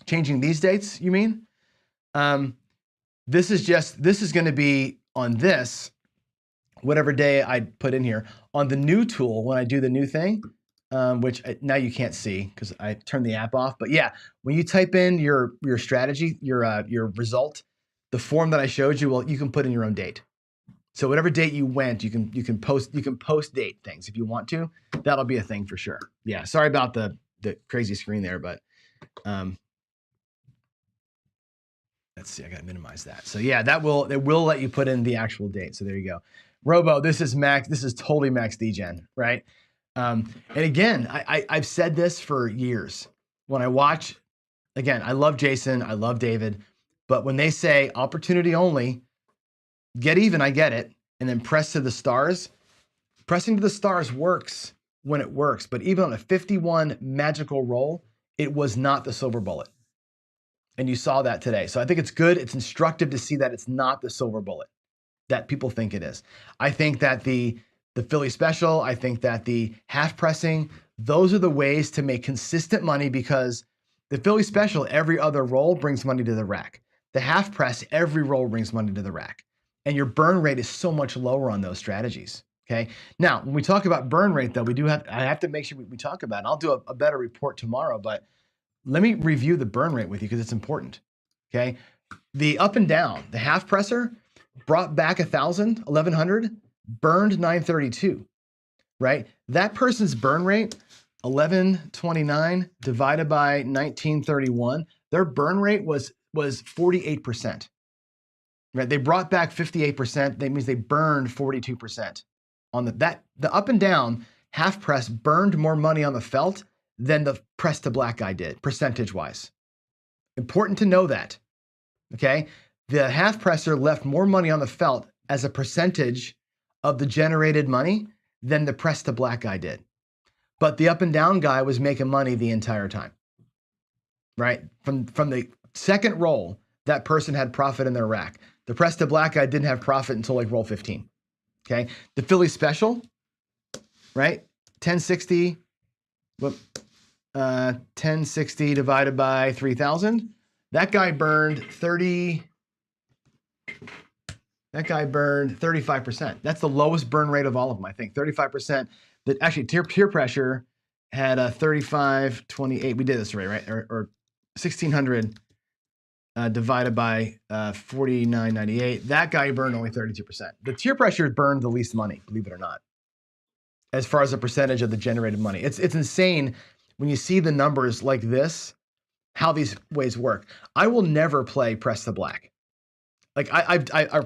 Changing these dates, you mean? This is going to be on this, whatever day I put in here. On the new tool, when I do the new thing, which now you can't see because I turned the app off. But yeah, when you type in your strategy, your result, the form that I showed you, well, you can put in your own date. So whatever date you went, you can post date things if you want to. That'll be a thing for sure. Yeah, sorry about the crazy screen there, but let's see, I gotta minimize that. So yeah, it will let you put in the actual date. So there you go. Robo, this is totally Max DGen, right? And again, I've said this for years. When I watch, again, I love Jason, I love David, but when they say opportunity only, get even, I get it, and then press to the stars, pressing to the stars works when it works, but even on a 51 magical roll, it was not the silver bullet. And you saw that today. So I think it's good. It's instructive to see that it's not the silver bullet that people think it is. I think that the Philly special, I think that the half pressing, those are the ways to make consistent money, because the Philly special, every other roll brings money to the rack. The half press, every roll brings money to the rack. And your burn rate is so much lower on those strategies. Okay. Now, when we talk about burn rate, though, I have to make sure we talk about it. I'll do a better report tomorrow, but let me review the burn rate with you because it's important. Okay. The up and down, the half presser brought back 1,000, 1,100, burned 932, right? That person's burn rate, 1129 divided by 1931, their burn rate was 48%. Right? They brought back 58%. That means they burned 42%. The up and down half press burned more money on the felt than the press to black guy did, percentage-wise. Important to know that, okay? The half presser left more money on the felt as a percentage of the generated money than the press to black guy did. But the up and down guy was making money the entire time, right? From the second roll, that person had profit in their rack. The press to black guy didn't have profit until like roll 15, okay? The Philly special, right? 1060, 1060 divided by 3,000. That guy burned 35%. That's the lowest burn rate of all of them, I think. 35%. That actually peer pressure had a 3528. We did this already, right? Or 1,600 divided by 4998. That guy burned only 32%. The tier pressure burned the least money, believe it or not, as far as a percentage of the generated money. It's insane when you see the numbers like this, how these ways work. I will never play press to black. Like I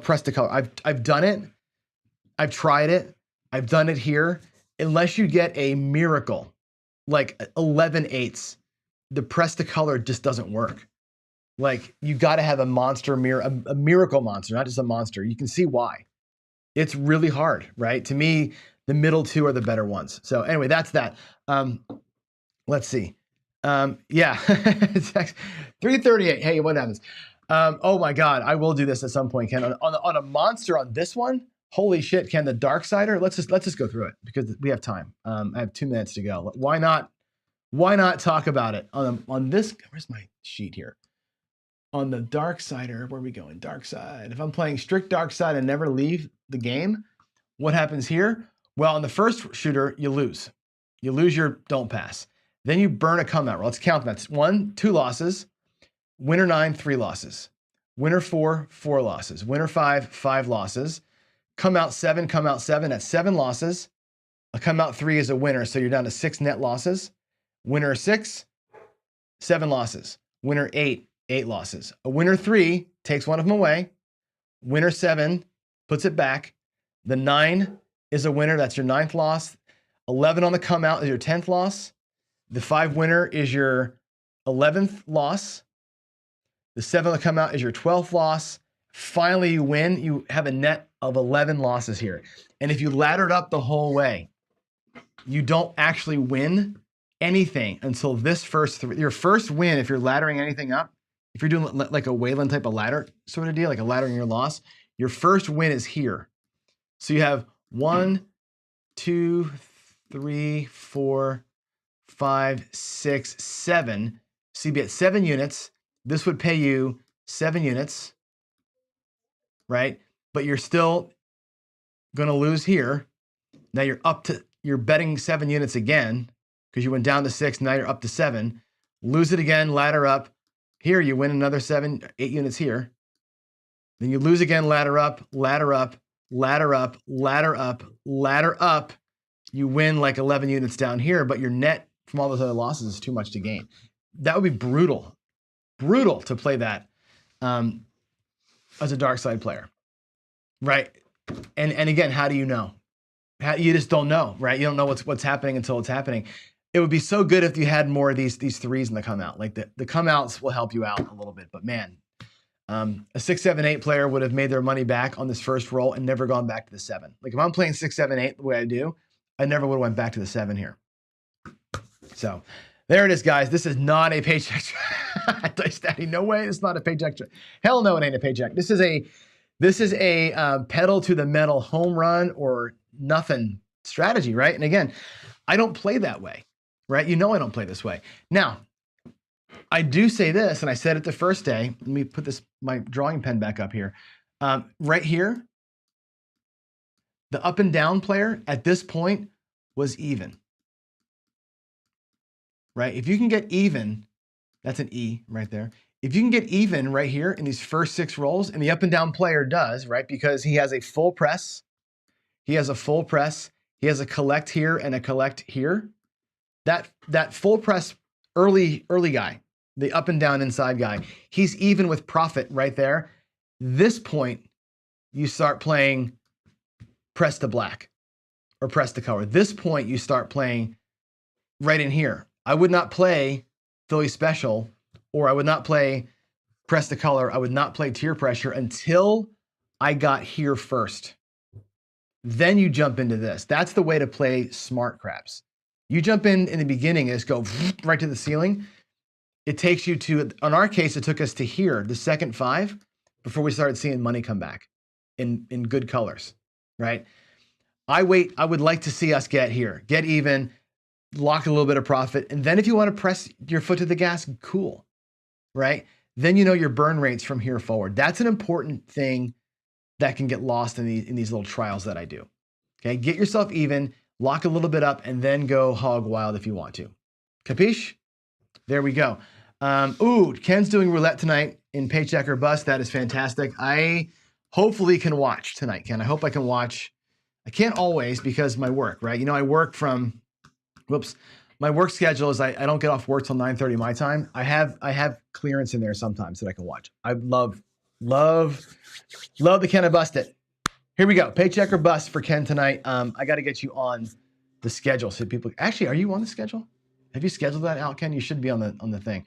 press to color. I've done it. I've tried it. I've done it here. Unless you get a miracle, like 11/8, the press to color just doesn't work. Like you got to have a monster a miracle monster, not just a monster. You can see why. It's really hard, right? To me, the middle two are the better ones. So anyway, that's that. Let's see. Yeah, 338. Hey, what happens? Oh my God, I will do this at some point, Ken. On a monster on this one, holy shit, Ken, the Dark Sider. Let's just go through it because we have time. I have 2 minutes to go. Why not? Why not talk about it on this? Where's my sheet here? On the Dark Sider, where are we going? Dark Side. If I'm playing strict Dark Side and never leave the game, what happens here? Well, on the first shooter, you lose. You lose your don't pass. Then you burn a come out roll. Let's count them. That's 1, 2 losses. Winner 9, 3 losses. Winner 4, 4 losses. Winner 5, 5 losses. Come out 7, that's 7 losses. A come out 3 is a winner, so you're down to 6 net losses. Winner 6, 7 losses. Winner 8, 8 losses. A winner 3 takes one of them away. Winner 7 puts it back. The 9 is a winner, that's your 9th loss. 11 on the come out is your 10th loss. The 5 winner is your 11th loss. The 7 on the come out is your 12th loss. Finally, you win. You have a net of 11 losses here. And if you laddered up the whole way, you don't actually win anything until this first 3. Your first win, if you're laddering anything up, if you're doing like a Wayland type of ladder sort of deal, like a laddering your loss, your first win is here. So you have 1, 2, 3, 4, 5, 6, 7. So you'd be at 7 units. This would pay you 7 units, right? But you're still going to lose here. Now you're betting 7 units again because you went down to 6. Now you're up to 7. Lose it again, ladder up. Here you win another 7, 8 units here. Then you lose again, ladder up, ladder up, ladder up, ladder up, ladder up. You win like 11 units down here, but your net from all those other losses is too much to gain. That would be brutal. Brutal to play that as a dark side player, right? And again, how do you know? You just don't know, right? You don't know what's happening until it's happening. It would be so good if you had more of these 3s in the come out. Like the come outs will help you out a little bit, but man, a 6, 7, 8 player would have made their money back on this first roll and never gone back to the 7. Like if I'm playing 6, 7, 8 the way I do, I never would have went back to the 7 here. So there it is, guys. This is not a paycheck. Dice Daddy, no way. It's not a paycheck. Hell no, it ain't a paycheck. This is a pedal to the metal home run or nothing strategy, right? And again, I don't play that way, right? You know I don't play this way. Now, I do say this, and I said it the first day. Let me put my drawing pen back up here. Right here, the up and down player at this point was even. Right? If you can get even, that's an E right there. If you can get even right here in these first 6 rolls, and the up and down player does, right? Because he has a full press. He has a full press. He has a collect here and a collect here. That full press early guy, the up and down inside guy, he's even with profit right there. This point, you start playing press to black or press to color. This point, you start playing right in here. I would not play Philly Special, or I would not play press to color. I would not play tier pressure until I got here first. Then you jump into this. That's the way to play smart craps. You jump in the beginning and just go right to the ceiling. It takes you to, in our case, it took us to here, the second 5, before we started seeing money come back in good colors, right? I would like to see us get here, get even, lock a little bit of profit. And then if you want to press your foot to the gas, cool, right? Then you know your burn rates from here forward. That's an important thing that can get lost in these little trials that I do. Okay, get yourself even, lock a little bit up, and then go hog wild if you want to. Capiche? There we go. Ooh, Ken's doing roulette tonight in Paycheck or Bust. That is fantastic. I hopefully can watch tonight, Ken. I hope I can watch. I can't always because my work, right? You know, I work from, my work schedule is I don't get off work till 9:30 my time. I have clearance in there sometimes that I can watch. I love the Ken or Bust it. Here we go. Paycheck or Bust for Ken tonight. I got to get you on the schedule so people, actually, are you on the schedule? Have you scheduled that out, Ken? You should be on the thing.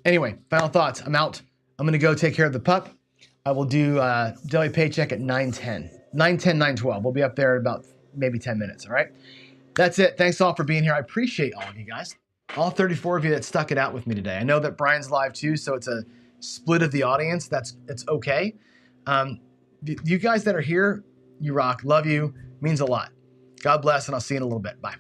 Anyway, final thoughts. I'm out. I'm going to go take care of the pup. I will do daily Paycheck at 9:10. 9:10, 9:12. We'll be up there in about maybe 10 minutes, all right? That's it. Thanks all for being here. I appreciate all of you guys. All 34 of you that stuck it out with me today. I know that Brian's live too, so it's split of the audience, it's okay. You guys that are here, you rock. Love you. Means a lot. God bless, and I'll see you in a little bit. Bye.